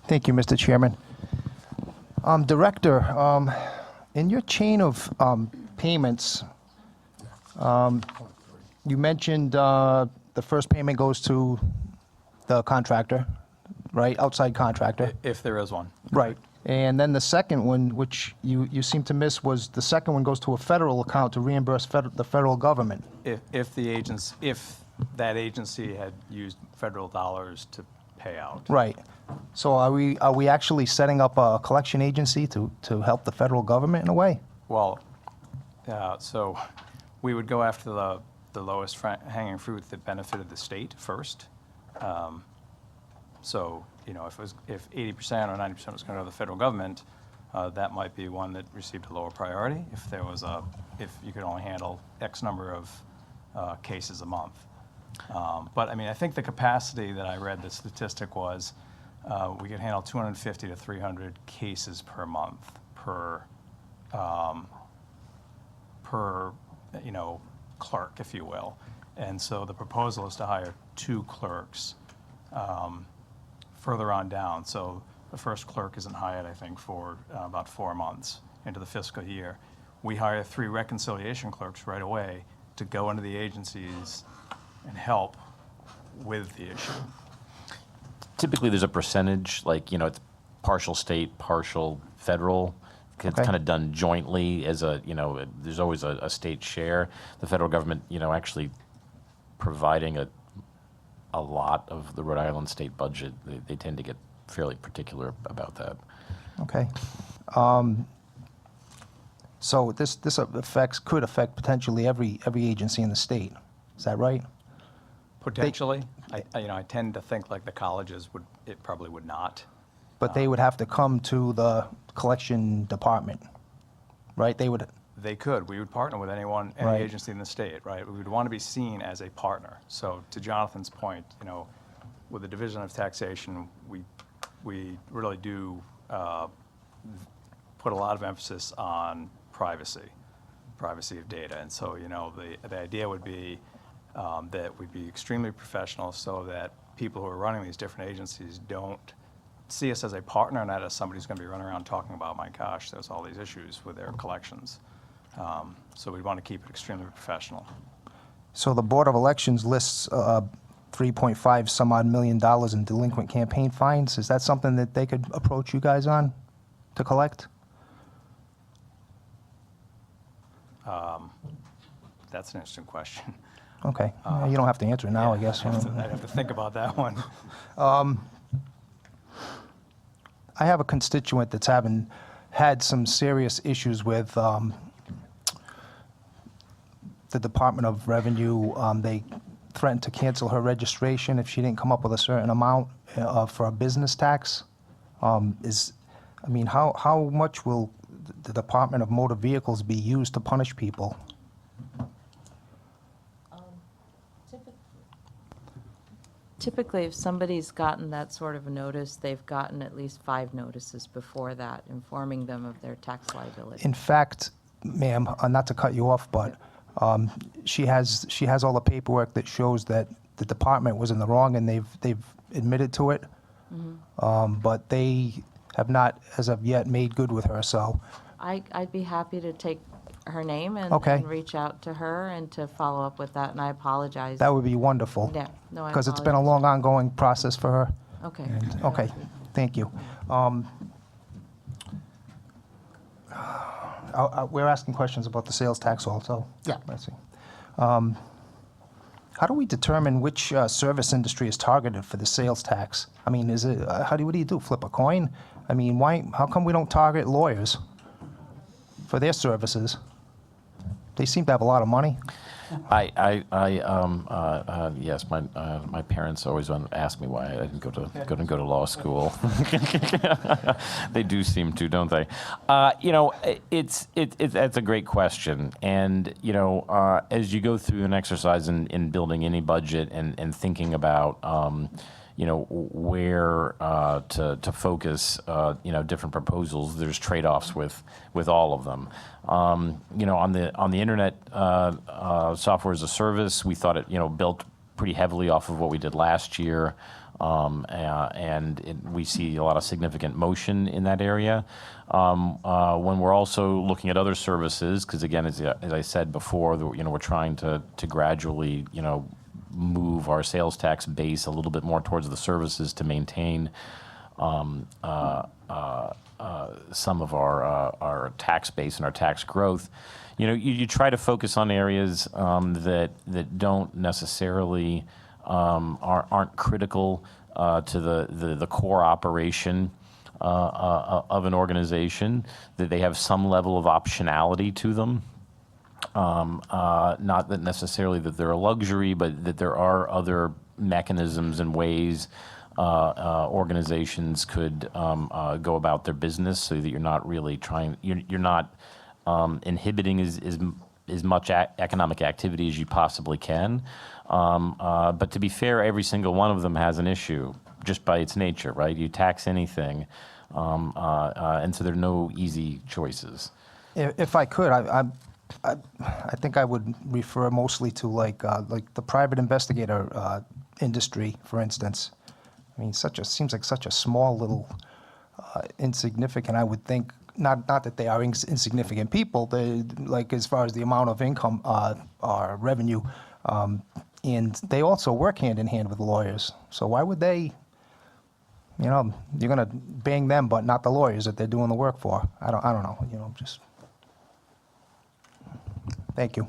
Thank you, Mr. Chairman. Director, in your chain of payments, you mentioned the first payment goes to the contractor, right? Outside contractor. If there is one. Right. And then the second one, which you seem to miss, was the second one goes to a federal account to reimburse the federal government. If that agency had used federal dollars to pay out. Right. So are we actually setting up a collection agency to help the federal government in a way? Well, so we would go after the lowest hanging fruit that benefited the state first. So, you know, if 80% or 90% was going to go to the federal government, that might be one that received a lower priority if you could only handle X number of cases a month. But I mean, I think the capacity that I read, the statistic was we could handle 250 to 300 cases per month per clerk, if you will. And so the proposal is to hire 2 clerks further on down. So the first clerk isn't hired, I think, for about 4 months into the fiscal year. We hire 3 reconciliation clerks right away to go into the agencies and help with the issue. Typically, there's a percentage, like, you know, it's partial state, partial federal. It's kind of done jointly as a, you know, there's always a state share. The federal government, you know, actually providing a lot of the Rhode Island state budget, they tend to get fairly particular about that. Okay. So this could affect potentially every agency in the state. Is that right? Potentially. I tend to think like the colleges it probably would not. But they would have to come to the collection department, right? They could. We would partner with any Right. agency in the state, right? We would want to be seen as a partner. So to Jonathan's point, you know, with the Division of Taxation, we really do put a lot of emphasis on privacy of data. And so, you know, the idea would be that we'd be extremely professional so that people who are running these different agencies don't see us as a partner, not as somebody who's going to be running around talking about, my gosh, there's all these issues with their collections. So we want to keep it extremely professional. So the Board of Elections lists $3.5 some odd million in delinquent campaign fines. Is that something that they could approach you guys on to collect? That's an interesting question. Okay. You don't have to answer it now, I guess. I'd have to think about that one. I have a constituent that's had some serious issues with the Department of Revenue. They threatened to cancel her registration if she didn't come up with a certain amount for a business tax. How much will the Department of Motor Vehicles be used to punish people? Typically, if somebody's gotten that sort of a notice, they've gotten at least 5 notices before that, informing them of their tax liability. In fact, ma'am, not to cut you off, but she has all the paperwork that shows that the department was in the wrong, and they've admitted to it. Mm-hmm. But they have not, as of yet, made good with her. So I'd be happy to take her name and reach out to her and to follow up with that, and I apologize. that would be wonderful. Yeah, no, I Because it's been a apologize. long, ongoing process for her. Okay. And, okay, thank you. We're asking questions about the sales tax also. Yeah. Let's see. How do we determine which service industry is targeted for the sales tax? I mean, what do you do, flip a coin? I mean, how come we don't target lawyers for their services? They seem to have a lot of money. Yes, my parents always ask me why I didn't go to law school. They do seem to, don't they? That's a great question. And as you go through an exercise in building any budget and thinking about where to focus different proposals, there's trade-offs with all of them. On the internet software as a service, we thought it built pretty heavily off of what we did last year. We see a lot of significant motion in that area. When we're also looking at other services, because again, as I said before, we're trying to gradually, move our sales tax base a little bit more towards the services to maintain some of our tax base and our tax growth. You try to focus on areas that don't necessarily aren't critical to the core operation of an organization, that they have some level of optionality to them. Not that necessarily that they're a luxury, but that there are other mechanisms and ways organizations could go about their business, so that you're not really you're not inhibiting as much economic activity as you possibly can. But to be fair, every single one of them has an issue just by its nature, right? You tax anything, and so there are no easy choices. If I could, I think I would refer mostly to like the private investigator industry, for instance. I mean, seems like such a small little insignificant. I would think not that they are insignificant people. They, like, as far as the amount of income or revenue, and they also work hand in hand with lawyers. So why would they? You're gonna bang them, but not the lawyers that they're doing the work for. I don't know. Just. Thank you.